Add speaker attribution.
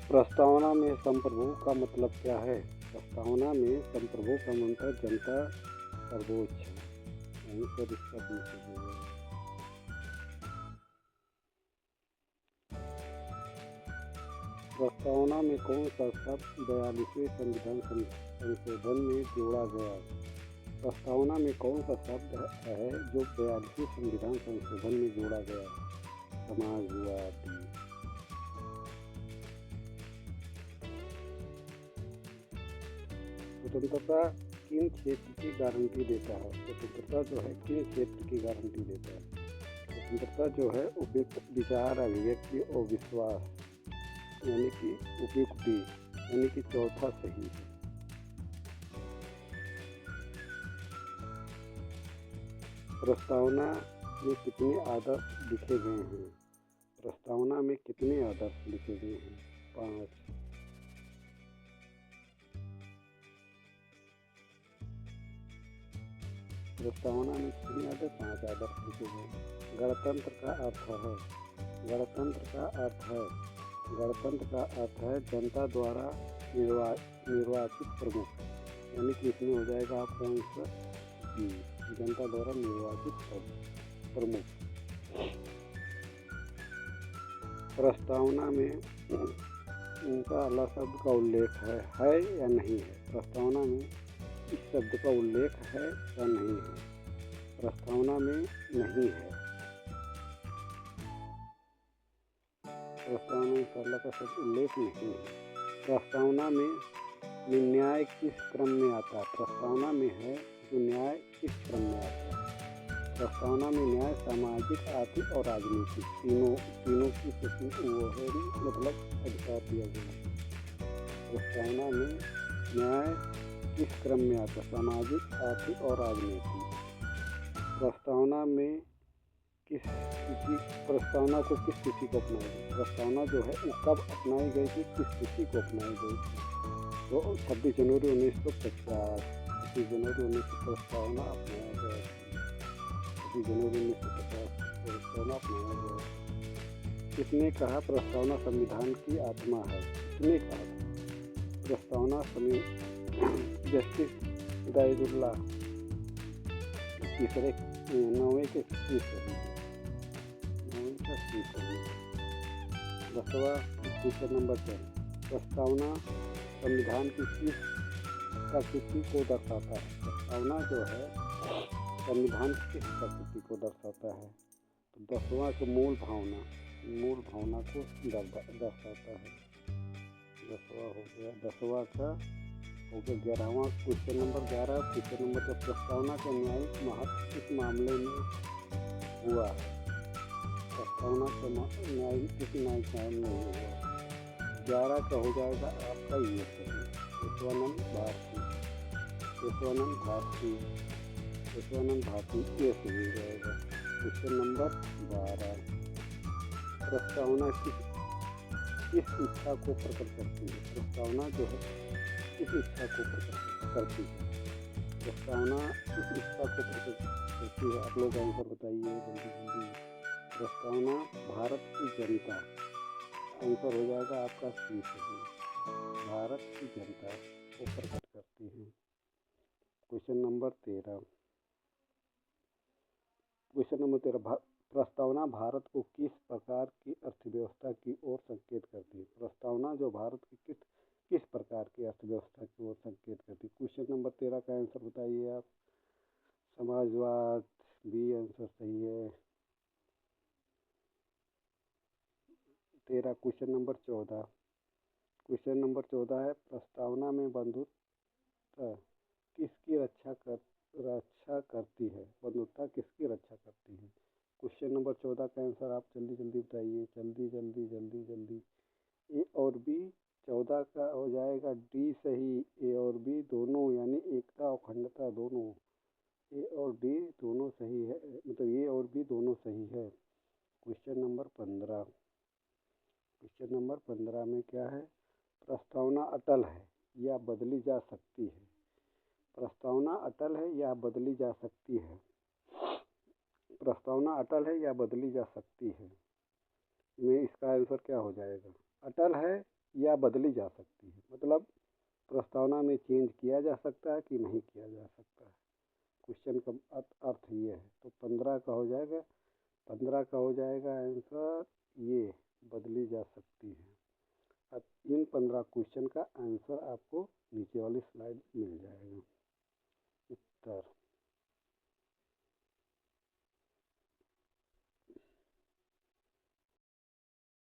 Speaker 1: प्रस्तावना में संप्रभु का मतलब क्या है? प्रस्तावना में संप्रभु का मतलब जनता सर्वोच्च है। यहीं पर इसका बीच है। प्रस्तावना में कौन सा शब्द 42वें संविधान संशोधन में जोड़ा गया? प्रस्तावना में कौन सा शब्द है जो 42वें संविधान संशोधन में जोड़ा गया? समाजवादी। स्वतंत्रता किन क्षेत्र की गारंटी देता है? स्वतंत्रता जो है किन क्षेत्र की गारंटी देता है? स्वतंत्रता जो है उपयुक्त विचार, अभिव्यक्ति और विश्वास यानी कि उपयुक्ति यानी कि चौथा सही है। प्रस्तावना में कितने आदर्श लिखे गए हैं? प्रस्तावना में कितने आदर्श लिखे गए हैं? 5। प्रस्तावना में कितने आदर्श? 5 आदर्श लिखे गए हैं। गणतंत्र का अर्थ है गणतंत्र का अर्थ है जनता द्वारा निर्वाचित प्रमुख, यानी कि इसमें हो जाएगा आपका आंसर बी, जनता द्वारा निर्वाचित प्रमुख। प्रस्तावना में उनका अल्लाह शब्द का उल्लेख है या नहीं है? प्रस्तावना में इस शब्द का उल्लेख है या नहीं है? प्रस्तावना में नहीं है। प्रस्तावना में अल्लाह का शब्द उल्लेख नहीं है। प्रस्तावना में न्याय किस क्रम में आता है? प्रस्तावना में है जो न्याय किस क्रम में आता है? प्रस्तावना में न्याय सामाजिक, आर्थिक और राजनीतिक तीनों की वो है मतलब अधिकार दिया गया। प्रस्तावना में न्याय किस क्रम में आता है? सामाजिक, आर्थिक और राजनीतिक। प्रस्तावना में प्रस्तावना को किस तिथि को अपनाई गई? प्रस्तावना जो है वो कब अपनाई गई थी, किस तिथि को अपनाई गई थी? तो 26 जनवरी 1950। 26 जनवरी 1950 प्रस्तावना अपनाया गया। 26 जनवरी 1950 प्रस्तावना अपनाया गया। किसने कहा प्रस्तावना संविधान की आत्मा है? किसने कहा प्रस्तावना जस्टिस हिदायतुल्लाह तीसरे 9वें के 10वां क्वेश्चन नंबर 10। प्रस्तावना संविधान की किस प्रकृति को दर्शाता है? प्रस्तावना जो है संविधान की किस प्रकृति को दर्शाता है? तो 10वां को मूल भावना को दर्शाता है। 10वां हो गया। 10वां का हो गया। 11वां क्वेश्चन नंबर 11 क्वेश्चन नंबर का प्रस्तावना का न्यायिक महत्व किस मामले में हुआ? प्रस्तावना का न्यायिक किस न्यायिक मामले में हुआ? 11 का हो जाएगा आपका ये सही, केशवानंद भारती ये सही हो जाएगा। Question number 12। प्रस्तावना किस इच्छा को प्रकट करती है? प्रस्तावना जो है किस इच्छा को प्रकट करती है? प्रस्तावना किस इच्छा को प्रकट करती है? आप लोग आंसर बताइए जल्दी। प्रस्तावना भारत की जनता, आंसर हो जाएगा आपका सी सही, भारत की जनता को प्रकट करती है। Question number 13। प्रस्तावना भारत को किस प्रकार की अर्थव्यवस्था की ओर संकेत करती है? प्रस्तावना जो भारत की किस प्रकार की अर्थव्यवस्था की ओर संकेत करती है? क्वेश्चन नंबर 13 का आंसर बताइए आप। समाजवाद, बी आंसर सही है। 13 क्वेश्चन नंबर 14। क्वेश्चन नंबर 14 है प्रस्तावना में बंधुत्व किसकी रक्षा करती है? बंधुत्व किसकी रक्षा करती है? क्वेश्चन नंबर 14 का आंसर आप जल्दी बताइए, जल्दी। ए और बी। 14 का हो जाएगा डी सही, ए और बी दोनों यानी एकता और अखंडता दोनों, ए और डी दोनों सही है, मतलब ए और बी दोनों सही है। Question number 15। क्वेश्चन नंबर 15 में क्या है? प्रस्तावना अटल है या बदली जा सकती है? प्रस्तावना अटल है या बदली जा सकती है? प्रस्तावना अटल है या बदली जा सकती है? में इसका आंसर क्या हो जाएगा? अटल है या बदली जा सकती है। मतलब प्रस्तावना में चेंज किया जा सकता है कि नहीं किया जा सकता है। क्वेश्चन का अर्थ ये है। तो 15 का हो जाएगा, 15 का हो जाएगा आंसर ये, बदली जा सकती है। अब इन 15 क्वेश्चन का आंसर आपको नीचे वाली स्लाइड मिल जाएगा। उत्तर